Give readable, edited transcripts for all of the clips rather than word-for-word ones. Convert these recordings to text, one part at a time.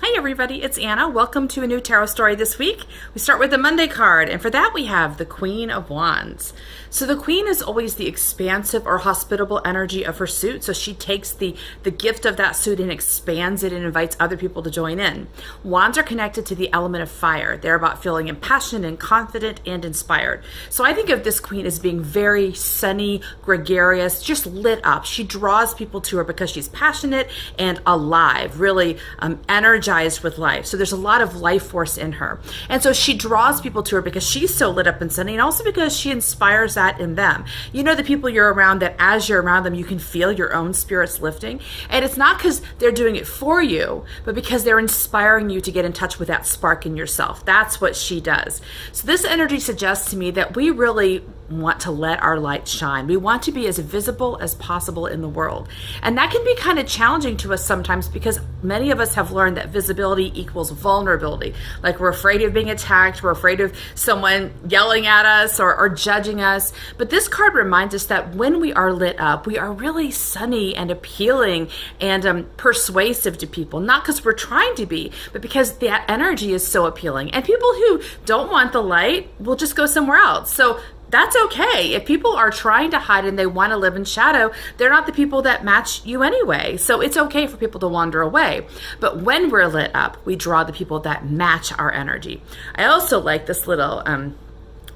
Hi everybody, it's Anna. Welcome to a new tarot story this week. We start with the Monday card, and for that we have the Queen of Wands. So the Queen is always the expansive or hospitable energy of her suit, so she takes the gift of that suit and expands it and invites other people to join in. Wands are connected to the element of fire. They're about feeling impassioned and confident and inspired. So I think of this Queen as being very sunny, gregarious, just lit up. She draws people to her because she's passionate and alive, really energized with life. So there's a lot of life force in her. And so she draws people to her because she's so lit up and sunny, and also because she inspires that in them. You know, the people you're around, that as you're around them, you can feel your own spirits lifting. And it's not because they're doing it for you, but because they're inspiring you to get in touch with that spark in yourself. That's what she does. So this energy suggests to me that we really want to let our light shine. We want to be as visible as possible in the world. And that can be kind of challenging to us sometimes because many of us have learned that visibility equals vulnerability. Like we're afraid of being attacked, we're afraid of someone yelling at us or judging us. But this card reminds us that when we are lit up, we are really sunny and appealing and persuasive to people, not because we're trying to be, but because that energy is so appealing. And people who don't want the light will just go somewhere else. So that's okay. If people are trying to hide and they want to live in shadow, they're not the people that match you anyway. So it's okay for people to wander away. But when we're lit up, we draw the people that match our energy. I also like this little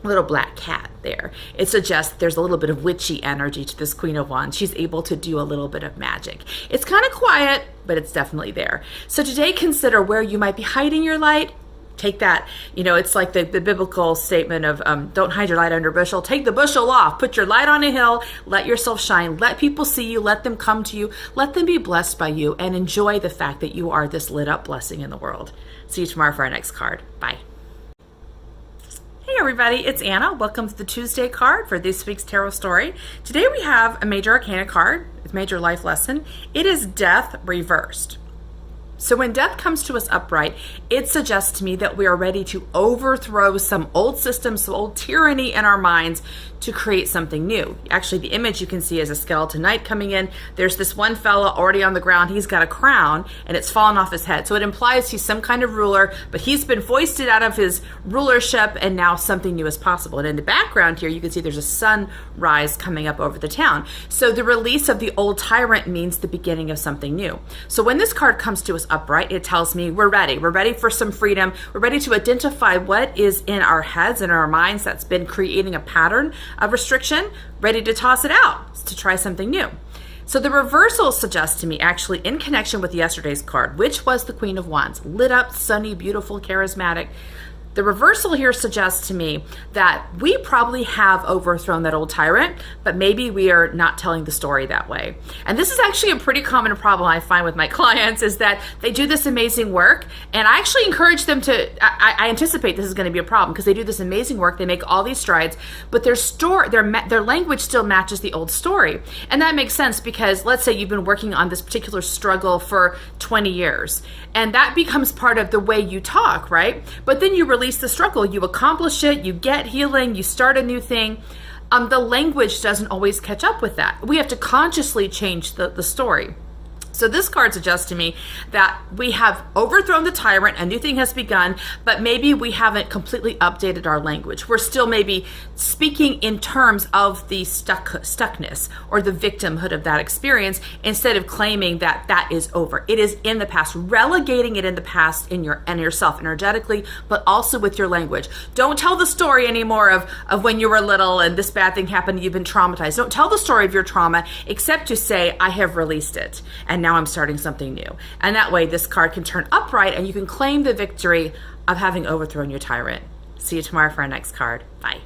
black cat there. It suggests there's a little bit of witchy energy to this Queen of Wands. She's able to do a little bit of magic. It's kind of quiet, but it's definitely there. So today, consider where you might be hiding your light. Take that, it's like the biblical statement of don't hide your light under a bushel. Take the bushel off. Put your light on a hill. Let yourself shine. Let people see you. Let them come to you. Let them be blessed by you and enjoy the fact that you are this lit up blessing in the world. See you tomorrow for our next card. Bye. Hey everybody, it's Anna. Welcome to the Tuesday card for this week's tarot story. Today we have a major arcana card, a major life lesson. It is Death reversed. So when death comes to us upright, it suggests to me that we are ready to overthrow some old systems, some old tyranny in our minds to create something new. Actually, the image you can see is a skeleton knight coming in. There's this one fella already on the ground. He's got a crown and it's fallen off his head. So it implies he's some kind of ruler, but he's been foisted out of his rulership and now something new is possible. And in the background here, you can see there's a sunrise coming up over the town. So the release of the old tyrant means the beginning of something new. So when this card comes to us upright, it tells me we're ready. We're ready for some freedom. We're ready to identify what is in our heads and our minds that's been creating a pattern of restriction, ready to toss it out to try something new. So the reversal suggests to me, actually in connection with yesterday's card, which was the Queen of Wands, lit up, sunny, beautiful, charismatic. The reversal here suggests to me that we probably have overthrown that old tyrant, but maybe we are not telling the story that way. And this is actually a pretty common problem I find with my clients, is that they do this amazing work, and I actually encourage them to, I anticipate this is going to be a problem because they do this amazing work, they make all these strides, but their language still matches the old story. And that makes sense because let's say you've been working on this particular struggle for 20 years, and that becomes part of the way you talk, right? But then you release the struggle, you accomplish it, you get healing, you start a new thing. The language doesn't always catch up with that. We have to consciously change the story. So this card suggests to me that we have overthrown the tyrant, a new thing has begun, but maybe we haven't completely updated our language. We're still maybe speaking in terms of the stuckness or the victimhood of that experience instead of claiming that that is over. It is in the past, relegating it in the past in yourself energetically, but also with your language. Don't tell the story anymore of when you were little and this bad thing happened, you've been traumatized. Don't tell the story of your trauma except to say, I have released it. And now I'm starting something new. And that way this card can turn upright and you can claim the victory of having overthrown your tyrant. See you tomorrow for our next card. Bye.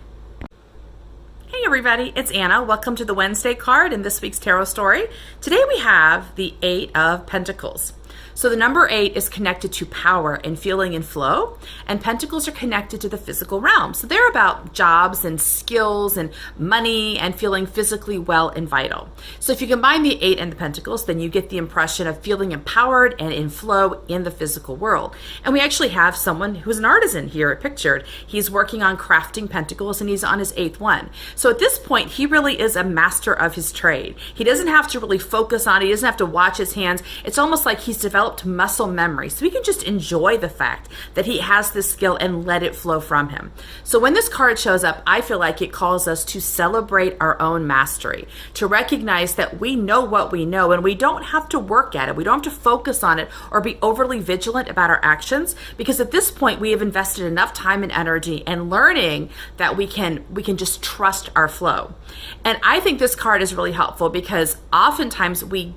Hey everybody, it's Anna. Welcome to the Wednesday card in this week's tarot story. Today we have the 8 of Pentacles. So the number 8 is connected to power and feeling and flow, and pentacles are connected to the physical realm. So they're about jobs and skills and money and feeling physically well and vital. So if you combine the 8 and the pentacles, then you get the impression of feeling empowered and in flow in the physical world. And we actually have someone who's an artisan here pictured. He's working on crafting pentacles and he's on his 8th one. So at this point, he really is a master of his trade. He doesn't have to really focus on it. He doesn't have to watch his hands. It's almost like he's developed developed muscle memory. So he can just enjoy the fact that he has this skill and let it flow from him. So when this card shows up, I feel like it calls us to celebrate our own mastery, to recognize that we know what we know and we don't have to work at it. We don't have to focus on it or be overly vigilant about our actions, because at this point we have invested enough time and energy and learning that we can just trust our flow. And I think this card is really helpful because oftentimes we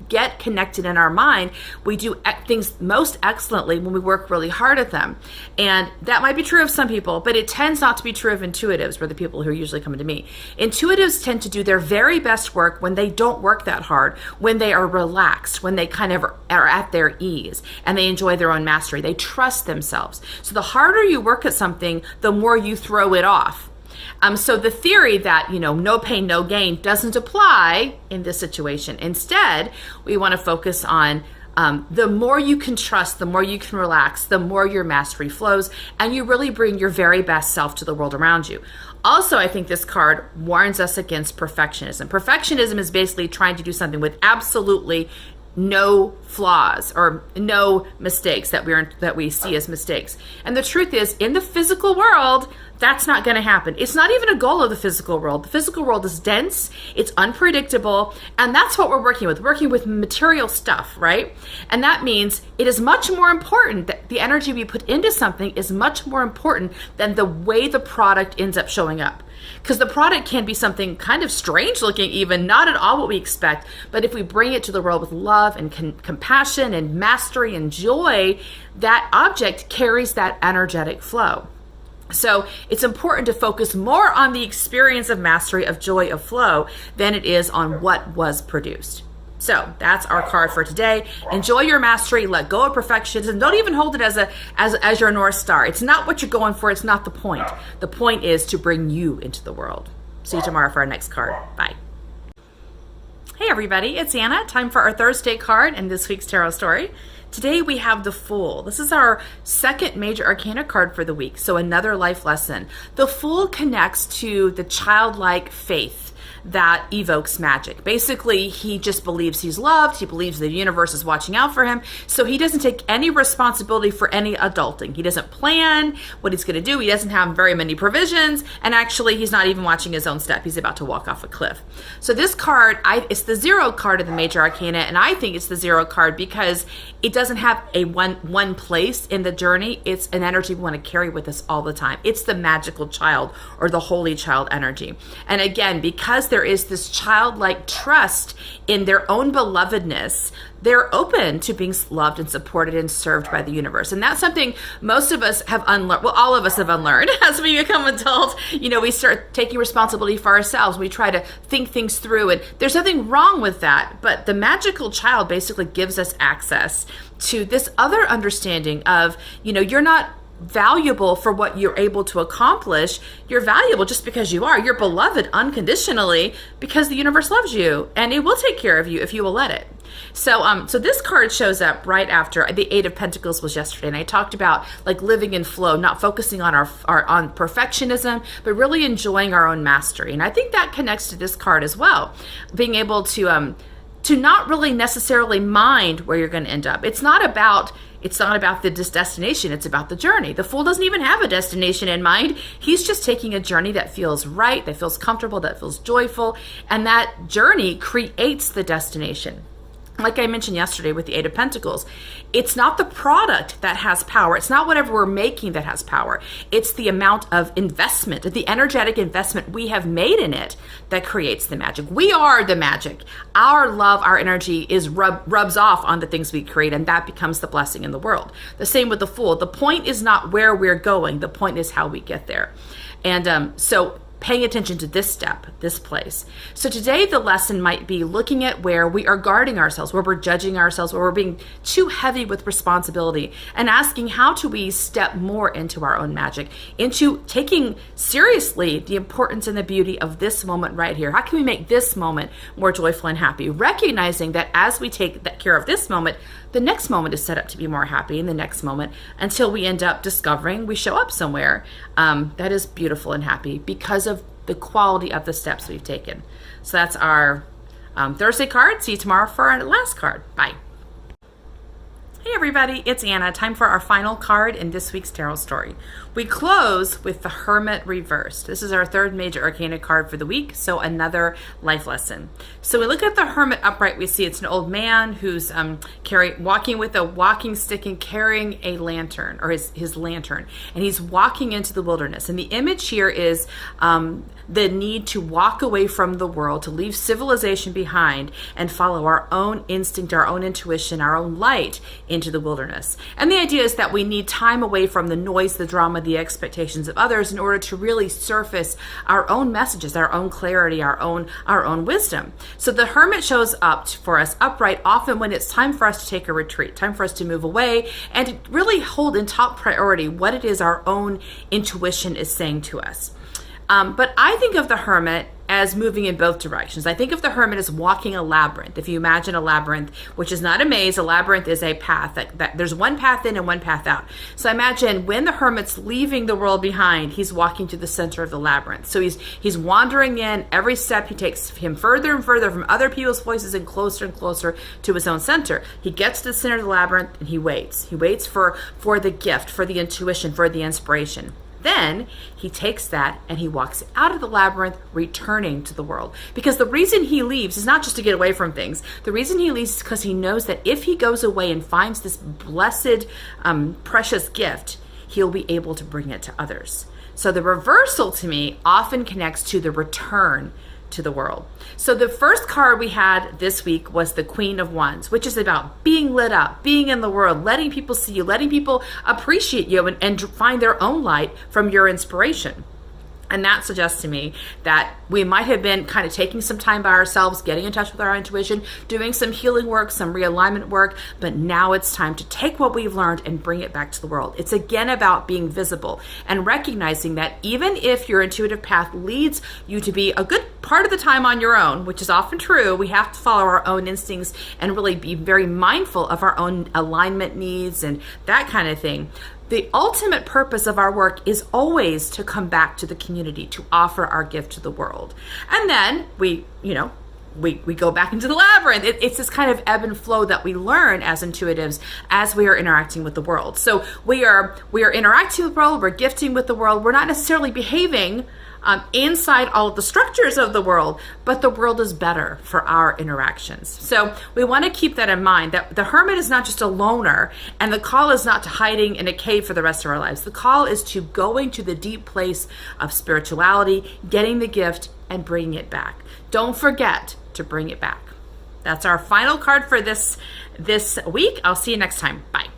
get connected in our mind. We do things most excellently when we work really hard at them. And that might be true of some people, but it tends not to be true of intuitives, or the people who are usually coming to me. Intuitives tend to do their very best work when they don't work that hard, when they are relaxed, when they kind of are at their ease and they enjoy their own mastery. They trust themselves. So the harder you work at something, the more you throw it off. So the theory that, no pain, no gain doesn't apply in this situation. Instead, we want to focus on the more you can trust, the more you can relax, the more your mastery flows, and you really bring your very best self to the world around you. Also, I think this card warns us against perfectionism. Perfectionism is basically trying to do something with absolutely no flaws or no mistakes that we see as mistakes. And the truth is, in the physical world, that's not going to happen. It's not even a goal of the physical world. The physical world is dense, it's unpredictable, and that's what we're working with material stuff, right? And that means it is much more important that the energy we put into something is much more important than the way the product ends up showing up. Because the product can be something kind of strange looking, even not at all what we expect, but if we bring it to the world with love and compassion and mastery and joy, that object carries that energetic flow. So it's important to focus more on the experience of mastery, of joy, of flow, than it is on what was produced. So that's our card for today. Enjoy your mastery, let go of perfectionism. Don't even hold it as your North Star. It's not what you're going for. It's not the point. The point is to bring you into the world. See you tomorrow for our next card. Bye. Hey everybody, it's Anna. Time for our Thursday card and this week's tarot story. Today we have the Fool. This is our second major arcana card for the week, so another life lesson. The Fool connects to the childlike faith that evokes magic. Basically, he just believes he's loved. He believes the universe is watching out for him. So he doesn't take any responsibility for any adulting. He doesn't plan what he's going to do. He doesn't have very many provisions. And actually, he's not even watching his own step. He's about to walk off a cliff. So this card, it's the zero card of the major arcana. And I think it's the zero card because it doesn't have a one place in the journey. It's an energy we want to carry with us all the time. It's the magical child or the holy child energy. And again, because there is this childlike trust in their own belovedness, they're open to being loved and supported and served by the universe. And that's something most of us have unlearned. Well, all of us have unlearned as we become adults. We start taking responsibility for ourselves. We try to think things through, and there's nothing wrong with that. But the magical child basically gives us access to this other understanding of, you're not valuable for what you're able to accomplish. You're valuable just because you are. You're beloved unconditionally because the universe loves you, and it will take care of you if you will let it. So this card shows up right after the Eight of Pentacles was yesterday, and I talked about living in flow, not focusing on on perfectionism, but really enjoying our own mastery. And I think that connects to this card as well, being able to not really necessarily mind where you're going to end up. It's not about the destination, it's about the journey. The Fool doesn't even have a destination in mind. He's just taking a journey that feels right, that feels comfortable, that feels joyful, and that journey creates the destination. Like I mentioned yesterday with the Eight of Pentacles, it's not the product that has power. It's not whatever we're making that has power. It's the amount of investment, the energetic investment we have made in it that creates the magic. We are the magic. Our love, our energy rubs off on the things we create, and that becomes the blessing in the world. The same with the Fool. The point is not where we're going. The point is how we get there. And so paying attention to this step, this place. So today the lesson might be looking at where we are guarding ourselves, where we're judging ourselves, where we're being too heavy with responsibility, and asking how do we step more into our own magic, into taking seriously the importance and the beauty of this moment right here. How can we make this moment more joyful and happy? Recognizing that as we take care of this moment, the next moment is set up to be more happy in the next moment, until we end up discovering we show up somewhere that is beautiful and happy because of the quality of the steps we've taken. So that's our Thursday card. See you tomorrow for our last card. Bye. Hey everybody, it's Anna. Time for our final card in this week's tarot story. We close with the Hermit reversed. This is our third major arcana card for the week, so another life lesson. So we look at the Hermit upright, we see it's an old man who's walking with a walking stick and carrying a lantern, or his lantern, and he's walking into the wilderness. And the image here is the need to walk away from the world, to leave civilization behind and follow our own instinct, our own intuition, our own light into the wilderness. And the idea is that we need time away from the noise, the drama, the expectations of others in order to really surface our own messages, our own clarity, our own wisdom. So the Hermit shows up for us upright often when it's time for us to take a retreat, time for us to move away and to really hold in top priority what it is our own intuition is saying to us. But I think of the Hermit as moving in both directions. I think of the Hermit as walking a labyrinth. If you imagine a labyrinth, which is not a maze, a labyrinth is a path that there's one path in and one path out. So imagine when the Hermit's leaving the world behind, he's walking to the center of the labyrinth. So he's wandering in. Every step he takes him further and further from other people's voices and closer to his own center. He gets to the center of the labyrinth and he waits. He waits for the gift, for the intuition, for the inspiration. Then he takes that and he walks out of the labyrinth, returning to the world. Because the reason he leaves is not just to get away from things. The reason he leaves is because he knows that if he goes away and finds this blessed, precious gift, he'll be able to bring it to others. So the reversal to me often connects to the return to the world. So the first card we had this week was the Queen of Wands, which is about being lit up, being in the world, letting people see you, letting people appreciate you and find their own light from your inspiration. And that suggests to me that we might have been kind of taking some time by ourselves, getting in touch with our intuition, doing some healing work, some realignment work, but now it's time to take what we've learned and bring it back to the world. It's again about being visible and recognizing that even if your intuitive path leads you to be a good part of the time on your own, which is often true, we have to follow our own instincts and really be very mindful of our own alignment needs and that kind of thing. The ultimate purpose of our work is always to come back to the community, to offer our gift to the world. And then we go back into the labyrinth. It's this kind of ebb and flow that we learn as intuitives as we are interacting with the world. So we are interacting with the world, we're gifting with the world. We're not necessarily behaving inside all of the structures of the world, but the world is better for our interactions. So we want to keep that in mind, that the Hermit is not just a loner, and the call is not to hiding in a cave for the rest of our lives. The call is to going to the deep place of spirituality, getting the gift, and bringing it back. Don't forget to bring it back. That's our final card for this week. I'll see you next time. Bye.